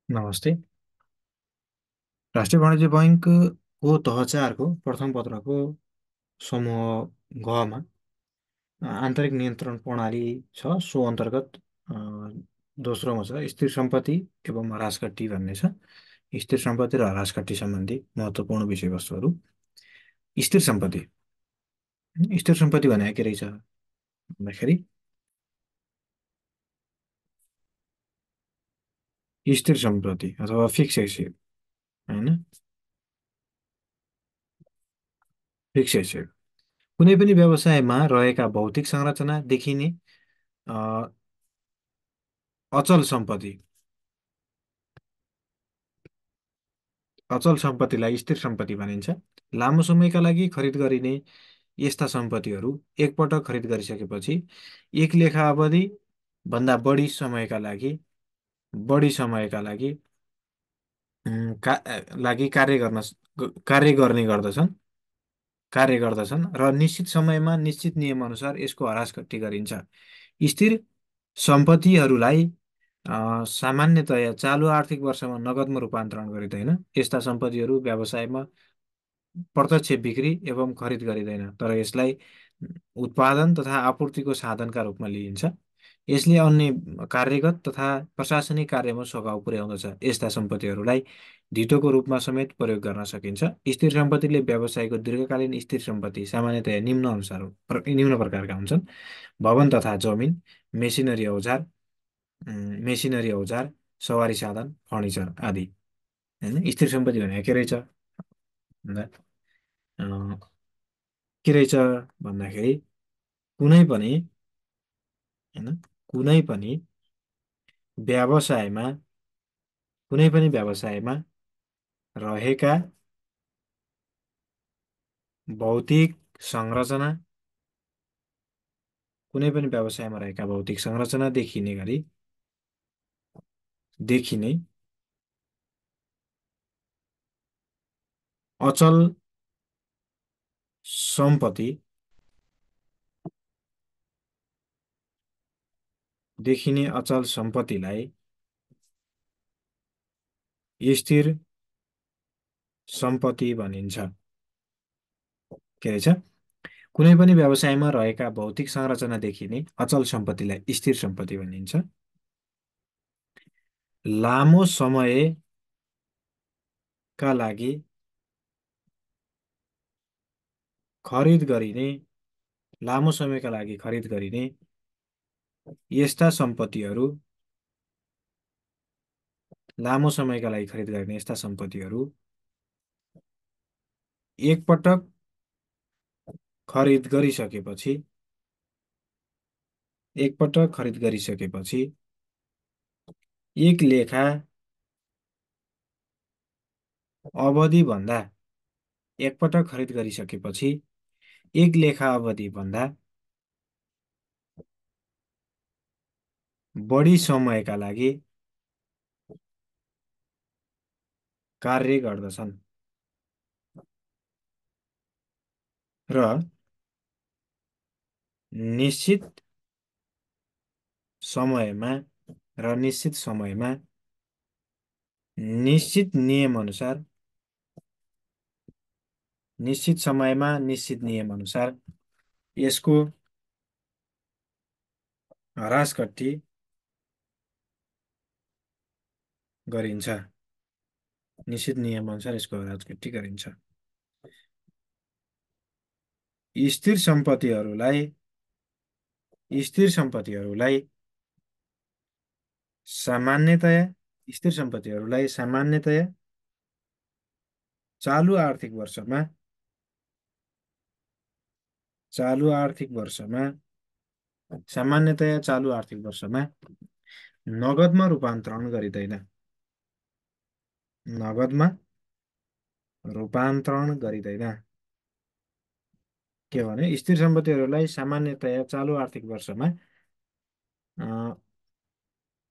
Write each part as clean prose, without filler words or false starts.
नमस्ते। राष्ट्रिय वाणिज्य बैङ्कको तह चारको प्रथम पत्रको समूह घमा आन्तरिक नियन्त्रण प्रणाली छ। सो अन्तर्गत अ, दोस्रोमा छ स्थिर सम्पत्ति एवं ह्रासघट्टी भन्ने छ। स्थिर सम्पत्ति र ह्रासघट्टी सम्बन्धी महत्त्वपूर्ण विषयवस्तुहरू। स्थिर सम्पत्ति स्थिर सम्पत्ति भनेको के रहेछ भन्दाखेरि स्थिर सम्पत्ति अथवा फिक्स एसेट होइन। फिक्स एसेट कुनै पनि व्यवसायमा रहेका भौतिक संरचना देखिने अ, अचल सम्पत्ति अचल सम्पत्तिलाई स्थिर सम्पत्ति भनिन्छ। लामो समयका लागि खरिद गरिने यस्ता सम्पत्तिहरू एकपटक खरिद गरिसकेपछि एक लेखा अवधि भन्दा बढी समयका लागि कार्य गर्ने गर्दछन् र निश्चित समयमा निश्चित नियमअनुसार यसको हरासघट्टी गरिन्छ। स्थिर सम्पत्तिहरूलाई सामान्यतया चालु आर्थिक वर्षमा नगदमा रूपान्तरण गरिँदैन। यस्ता सम्पत्तिहरू व्यवसायमा प्रत्यक्ष बिक्री एवं खरिद गरिँदैन, तर यसलाई उत्पादन तथा आपूर्तिको साधनका रूपमा लिइन्छ। यसले अन्य कार्यगत तथा प्रशासनिक कार्यमा सघाउ पुर्याउँदछ। यस्ता सम्पत्तिहरूलाई धितोको रूपमा समेत प्रयोग गर्न सकिन्छ। स्थिर सम्पत्तिले व्यवसायको दीर्घकालीन स्थिर सम्पत्ति सामान्यतया निम्न प्रकारका हुन्छन्: भवन तथा जमिन, मेसिनरी औजार, मेसिनरी औजार, सवारी साधन, फर्निचर आदि। होइन, स्थिर सम्पत्ति भनेको के रहेछ भन्दा के रहेछ भन्दाखेरि कुनै पनि होइन कुनै पनि व्यवसायमा कुनै पनि व्यवसायमा रहेका भौतिक संरचना कुनै पनि व्यवसायमा रहेका भौतिक संरचना देखिने अचल सम्पत्ति देखिने अचल सम्पत्तिलाई स्थिर सम्पत्ति भनिन्छ। के रहेछ? कुनै पनि व्यवसायमा रहेका भौतिक संरचना देखिने अचल सम्पत्तिलाई स्थिर सम्पत्ति भनिन्छ। लामो समयका लागि खरिद गरिने लामो समयका लागि खरिद गरिने यस्ता सम्पत्तिहरू लामो समयका लागि खरिद गरिने यस्ता सम्पत्तिहरू एकपटक खरिद गरिसकेपछि एक लेखा अवधिभन्दा एकपटक खरिद गरिसकेपछि एक लेखा अवधिभन्दा बढी समयका लागि कार्य गर्दछन् र निश्चित समयमा निश्चित नियमअनुसार यसको ह्रासघट्टी गरिन्छ। निश्चित नियमअनुसार यसको ह्रासघट्टी गरिन्छ। स्थिर सम्पत्तिहरूलाई सामान्यतया चालु आर्थिक वर्षमा नगदमा रूपान्तरण गरिँदैन। के भने स्थिर सम्पत्तिहरूलाई सामान्यतया चालु अ,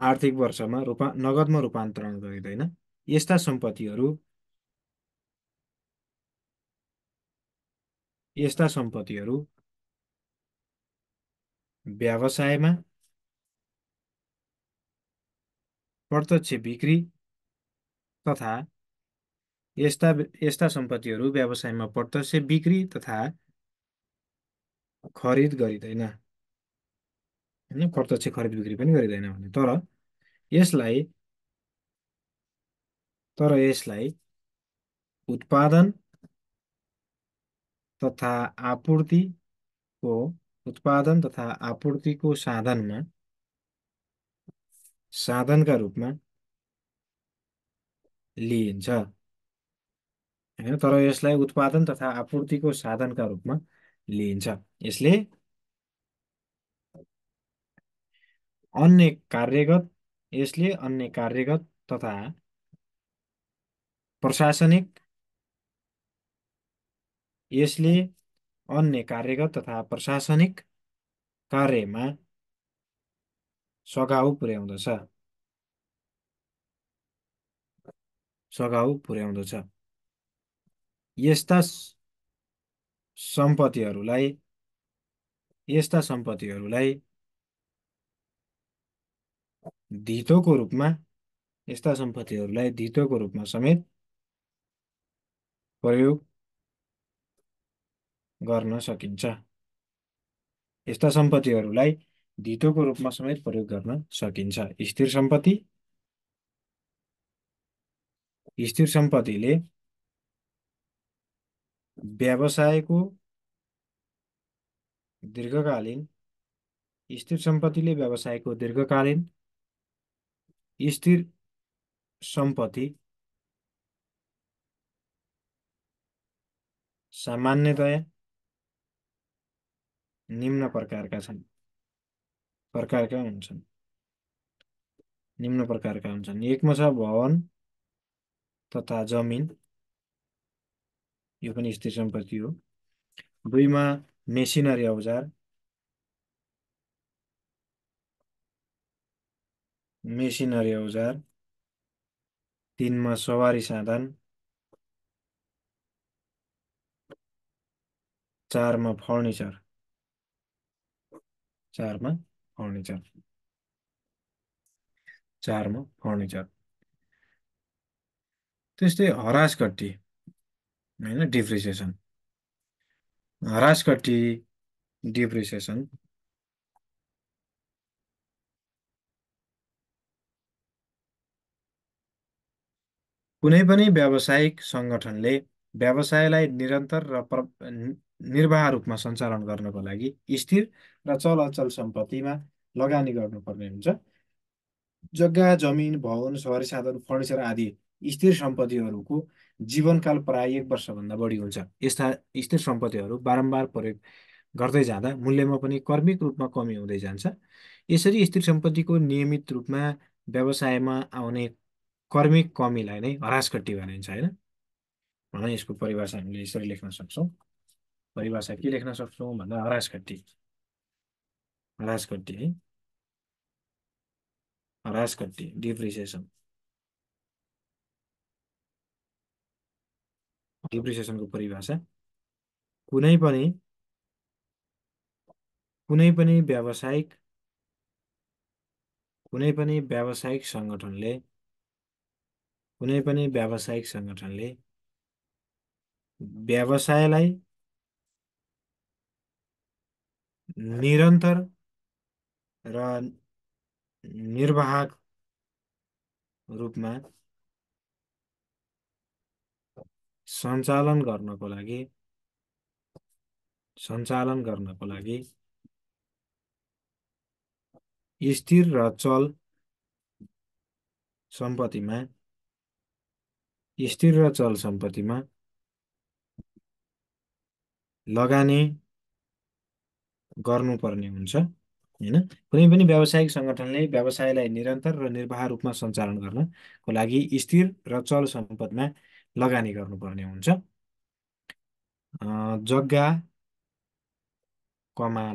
आर्थिक वर्षमा नगदमा रूपान्तरण गरिँदैन। यस्ता सम्पत्तिहरू व्यवसायमा प्रत्यक्ष बिक्री तथा यस्ता यस्ता सम्पत्तिहरू व्यवसायमा प्रत्यक्ष बिक्री तथा खरिद गरिँदैन, होइन, प्रत्यक्ष खरिद बिक्री पनि गरिँदैन भने, यसलाई यसलाई उत्पादन तथा आपूर्तिको उत्पादन तथा आपूर्तिको साधनका रूपमा लिइन्छ, होइन, तर यसलाई उत्पादन तथा आपूर्तिको साधनका रूपमा लिइन्छ। यसले अन्य कार्यगत अन्य कार्यगत तथा प्रशासनिक यसले अन्य कार्यगत तथा प्रशासनिक कार्यमा सघाउ पुर्याउँदछ, यस्ता सम्पत्तिहरूलाई धितोको रूपमा समेत प्रयोग गर्न सकिन्छ। यस्ता सम्पत्तिहरूलाई धितोको रूपमा समेत प्रयोग गर्न सकिन्छ। स्थिर सम्पत्तिले व्यवसायको दीर्घकालीन स्थिर सम्पत्ति सामान्यतया निम्न प्रकारका हुन्छन्। एकमा छ भवन तथा जमिन, यो पनि स्थिर सम्पत्ति हो। दुईमा मेसिनरी औजार, तीनमा सवारी साधन, चारमा फर्निचर, त्यस्तै हरासकट्टी, होइन, डिप्रिसिएसन कुनै पनि व्यावसायिक सङ्गठनले व्यवसायलाई निरन्तर र निर्वाह रूपमा सञ्चालन गर्नको लागि स्थिर र चल अचल सम्पत्तिमा लगानी गर्नुपर्ने हुन्छ। जग्गा, जमिन, भवन, सवारी साधन, फर्निचर आदि स्थिर सम्पत्तिहरूको जीवनकाल प्राय 1 वर्षभन्दा बढी हुन्छ। यस्ता स्थिर सम्पत्तिहरू बारम्बार प्रयोग गर्दै जाँदा मूल्यमा पनि क्रमिक रूपमा कमी हुँदै जान्छ। यसरी स्थिर सम्पत्तिको नियमित रूपमा व्यवसायमा आउने क्रमिक कमीलाई नै ह्रासघट्टी भनिन्छ, होइन। भने यसको परिभाषा हामीले यसरी लेख्न सक्छौँ। परिभाषा के लेख्न सक्छौँ भन्दा ह्रासघट्टी है, डिप्रिसिएसनको परिभाषा कुनै पनि व्यावसायिक सङ्गठनले व्यवसायलाई निरन्तर र निर्वाहक रूपमा सञ्चालन गर्नको लागि स्थिर र चल सम्पत्तिमा लगानी गर्नुपर्ने हुन्छ, होइन। कुनै पनि व्यावसायिक सङ्गठनले व्यवसायलाई निरन्तर र निर्वाह रूपमा सञ्चालन गर्नको लागि स्थिर र चल सम्पत्तिमा लगानी गर्नुपर्ने हुन्छ। जग्गा,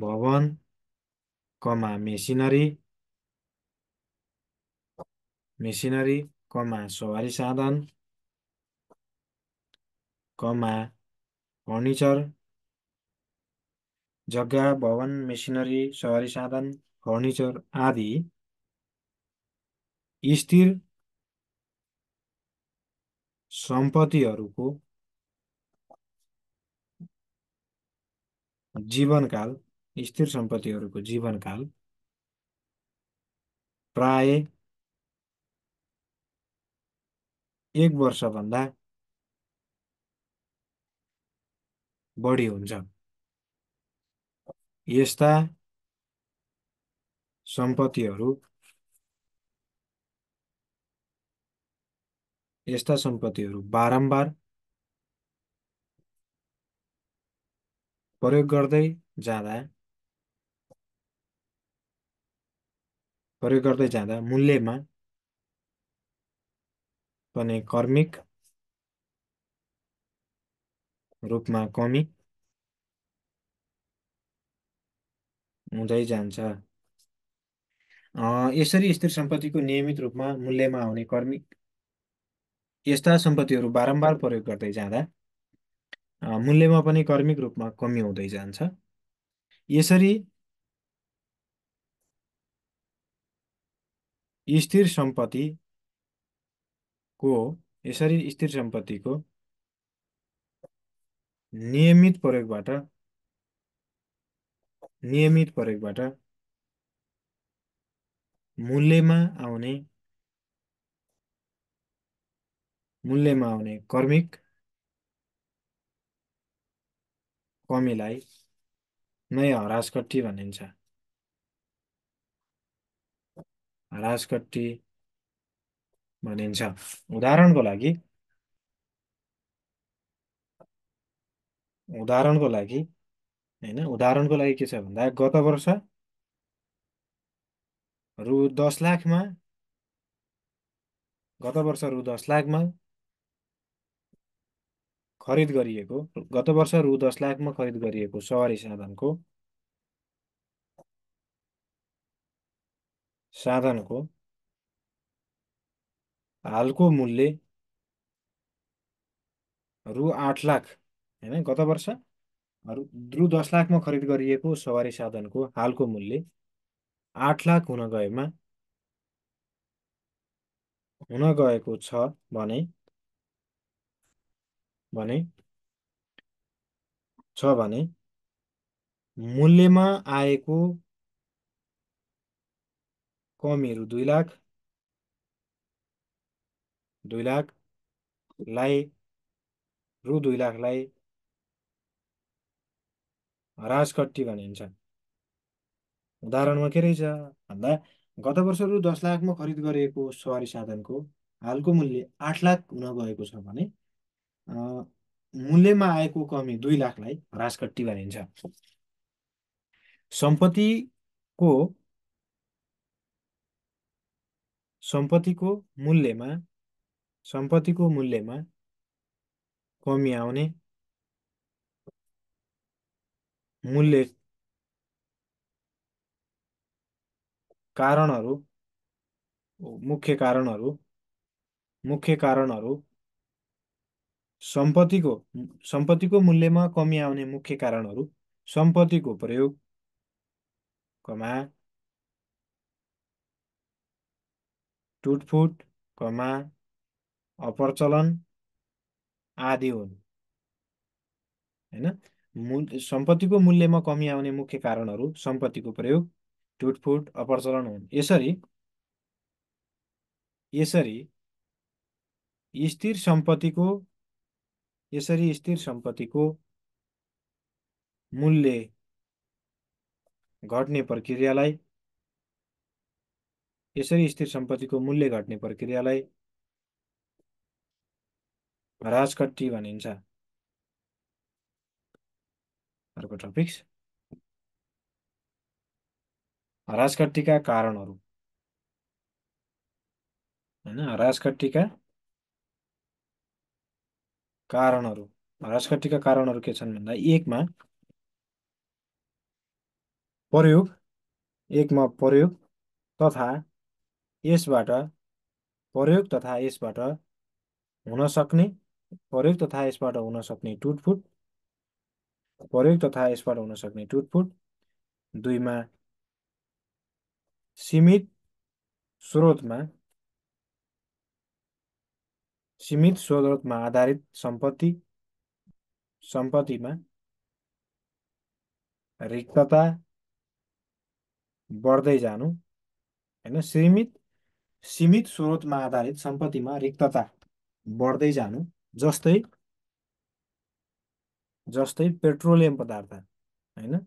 भवन, मेसिनरी, सवारी साधन, फर्निचर, जग्गा, भवन, मेसिनरी, सवारी साधन, फर्निचर आदि स्थिर सम्पत्तिहरूको जीवनकाल, स्थिर सम्पत्तिहरूको जीवनकाल प्राय 1 वर्षभन्दा बढी हुन्छ। यस्ता सम्पत्तिहरू बारम्बार प्रयोग गर्दै जाँदा मूल्यमा पनि क्रमिक रूपमा कमी हुँदै जान्छ। यसरी स्थिर सम्पत्तिको नियमित रूपमा मूल्यमा आउने क्रमिक यस्ता सम्पत्तिहरू बारम्बार प्रयोग गर्दै जाँदा मूल्यमा पनि क्रमिक रूपमा कमी हुँदै जान्छ। यसरी स्थिर सम्पत्तिको स्थिर सम्पत्तिको नियमित प्रयोगबाट मूल्यमा आउने क्रमिक कमीलाई नै ह्रासकट्टी भनिन्छ। ह्रासकट्टी भनिन्छ। उदाहरणको लागि के छ भन्दा गत वर्ष रु 10 लाखमा खरिद गरिएको सवारी साधनको हालको मूल्य रु 8 लाख, होइन, गत वर्ष रु 10 लाखमा खरिद गरिएको सवारी साधनको हालको मूल्य 8 लाख हुन गएको छ भने भने मूल्यमा आएको कमीहरू 2 लाखलाई ह्रासकट्टी भनिन्छ। उदाहरणमा के रहेछ भन्दा गत वर्ष रु 10 लाखमा खरिद गरिएको सवारी साधनको हालको मूल्य 8 लाख हुन गएको छ भने अ, मूल्यमा आएको कमी 2 लाखलाई ह्रासकट्टी भनिन्छ। सम्पत्तिको सम्पत्तिको मूल्यमा कमी आउने मूल्य कारणहरू मुख्य कारणहरू सम्पत्तिको मूल्यमा कमी आउने मुख्य कारणहरू सम्पत्तिको प्रयोग, टुटफुट, अपरचलन आदि हुन्। होइन, सम्पत्तिको मूल्यमा कमी आउने मुख्य कारणहरू सम्पत्तिको प्रयोग, टुटफुट, अपरचलन हुन्। यसरी स्थिर सम्पत्तिको मूल्य घट्ने प्रक्रियालाई ह्रासकट्टी भनिन्छ। अर्को टपिक, ह्रासकट्टीका कारणहरू। होइन, ह्रासकट्टीका कारणहरू के छन् भन्दा प्रयोग तथा यसबाट हुन सक्ने टुटफुट, 2मा सीमित स्रोतमा सीमित स्रोतमा आधारित सम्पत्तिमा रिक्तता बढ्दै जानु, होइन, सीमित स्रोतमा आधारित सम्पत्तिमा रिक्तता बढ्दै जानु, जस्तै जस्तै पेट्रोलियम पदार्थ, होइन,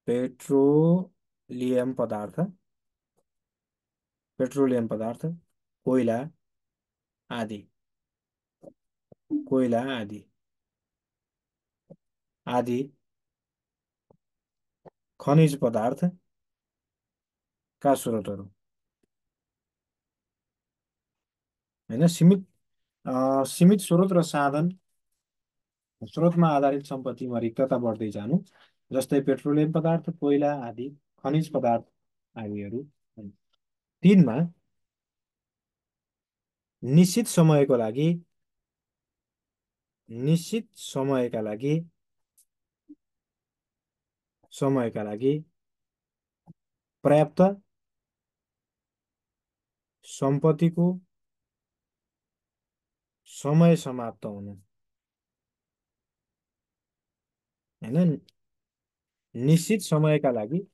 पेट्रोलियम पदार्थ पेट्रोलियम पदार्थ, कोइला आदि, कोइला आदि आदि खनिज पदार्थका स्रोतहरू, होइन, सीमित स्रोत र साधन स्रोतमा आधारित सम्पत्तिमा रिक्तता बढ्दै जानु, जस्तै पेट्रोलियम पदार्थ, कोइला आदि खनिज पदार्थ आदिहरू। तिनमा निश्चित समयको लागि निश्चित समयका लागि पर्याप्त सम्पत्तिको समय समाप्त हुनु, होइन, निश्चित समयका लागि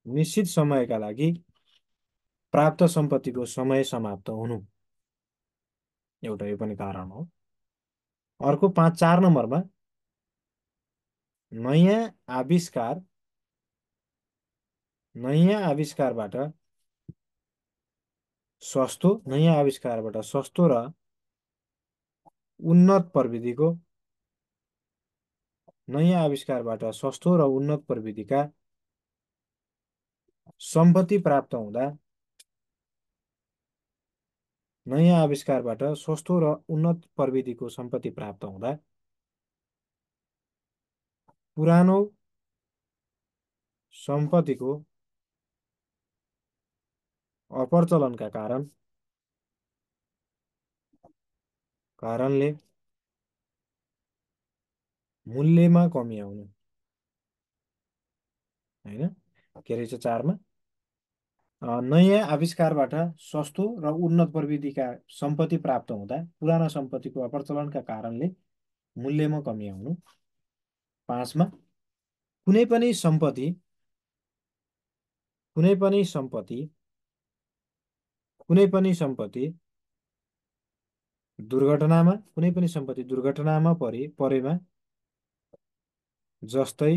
निश्चित समयका लागि प्राप्त सम्पत्तिको समय समाप्त हुनु एउटा यो पनि कारण हो। अर्को 4 नम्बरमा नयाँ आविष्कार नयाँ आविष्कारबाट सस्तो र उन्नत प्रविधिको नयाँ आविष्कारबाट सस्तो र उन्नत प्रविधिका सम्पत्ति प्राप्त हुँदा नयाँ आविष्कारबाट सस्तो र उन्नत प्रविधिको सम्पत्ति प्राप्त हुँदा पुरानो सम्पत्तिको अपरचलनका कारणले मूल्यमा कमी आउनु, होइन, के रहेछ 4मा नयाँ आविष्कारबाट सस्तो र उन्नत प्रविधिका सम्पत्ति प्राप्त हुँदा पुराना सम्पत्तिको अपरचलनका कारणले मूल्यमा कमी आउनु। 5मा कुनै पनि सम्पत्ति कुनै पनि सम्पत्ति कुनै पनि सम्पत्ति दुर्घटनामा परेमा, जस्तै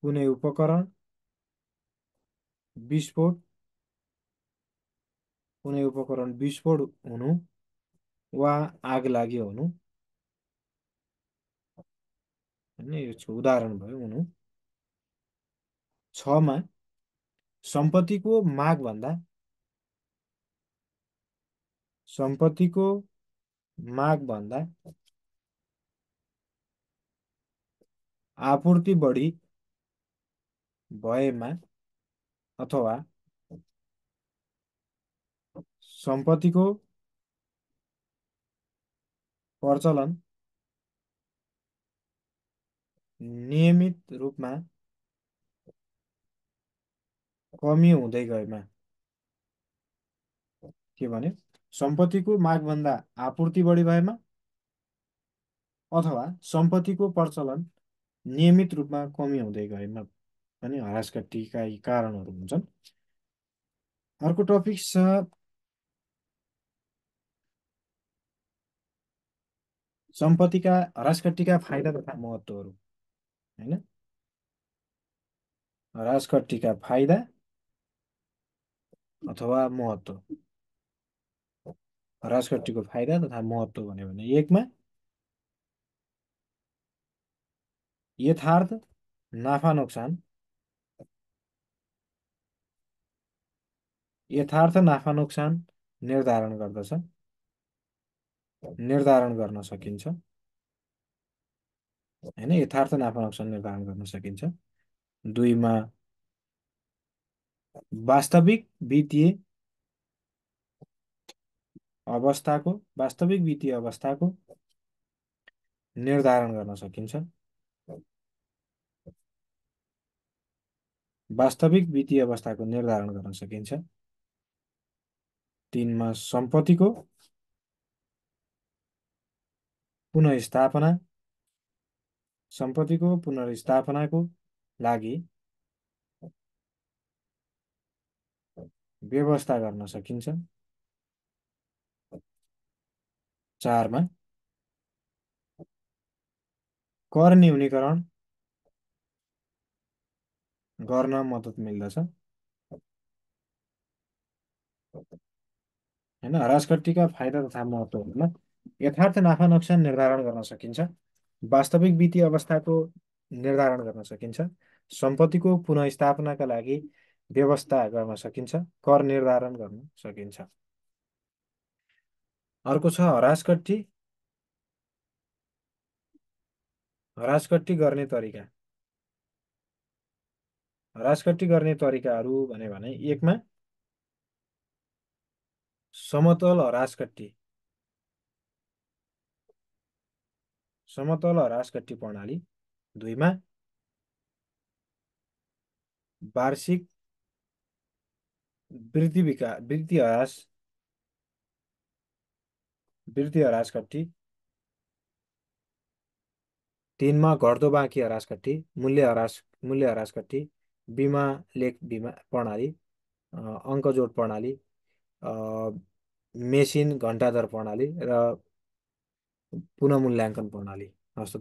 कुनै उपकरण विस्फोट हुनु वा आग लाग्यो हुनु, होइन, यो उदाहरण भयो हुनु। 6मा सम्पत्तिको मागभन्दा आपूर्ति बढी भएमा अथवा सम्पत्तिको प्रचलन नियमित रूपमा कमी हुँदै गएमा, के भने सम्पत्तिको मागभन्दा आपूर्ति बढी भएमा अथवा सम्पत्तिको प्रचलन नियमित रूपमा कमी हुँदै गएमा पनि ह्रासघटीका यी कारणहरू हुन्छन्। अर्को टपिक छ सम्पत्तिका ह्रासघटीका फाइदा तथा महत्त्वहरू, होइन, ह्रासघटीका फाइदा अथवा महत्त्व। ह्रासघटीको फाइदा तथा महत्त्व भन्यो भने 1मा यथार्थ नाफा नोक्सान निर्धारण गर्न सकिन्छ, होइन, यथार्थ नाफा नोक्सान निर्धारण गर्न सकिन्छ। 2मा वास्तविक वित्तीय अवस्थाको निर्धारण गर्न सकिन्छ। वास्तविक वित्तीय अवस्थाको निर्धारण गर्न सकिन्छ। तिनमा सम्पत्तिको पुनर्स्थापना सम्पत्तिको पुनर्स्थापनाको लागि व्यवस्था गर्न सकिन्छ। चारमा कर न्यूनीकरण गर्न मद्दत मिल्दछ। होइन, ह्रासघट्टीका फाइदा तथा महत्त्वहरूमा यथार्थ नाफा नोक्सान निर्धारण गर्न सकिन्छ। वास्तविक वित्तीय अवस्थाको निर्धारण गर्न सकिन्छ। सम्पत्तिको पुनर्स्थापनाका लागि व्यवस्था गर्न सकिन्छ। कर निर्धारण गर्न सकिन्छ। अर्को छ ह्रासघट्टी। ह्रासघट्टी गर्ने तरिका। ह्रासघट्टी गर्ने तरिकाहरू भने एकमा समतल ह्रासघट्टी। समतल ह्रासघट्टी प्रणाली। दुईमा वार्षिक वृद्धि ह्रासघट्टी। तिनमा घट्दो बाँकी ह्रासघट्टी, मूल्य ह्रासघट्टी, बिमा लेख बिमा प्रणाली, अङ्क जोड प्रणाली, अ, मेसिन घन्टा दर प्रणाली र पुनः मूल्याङ्कन प्रणाली। हस्त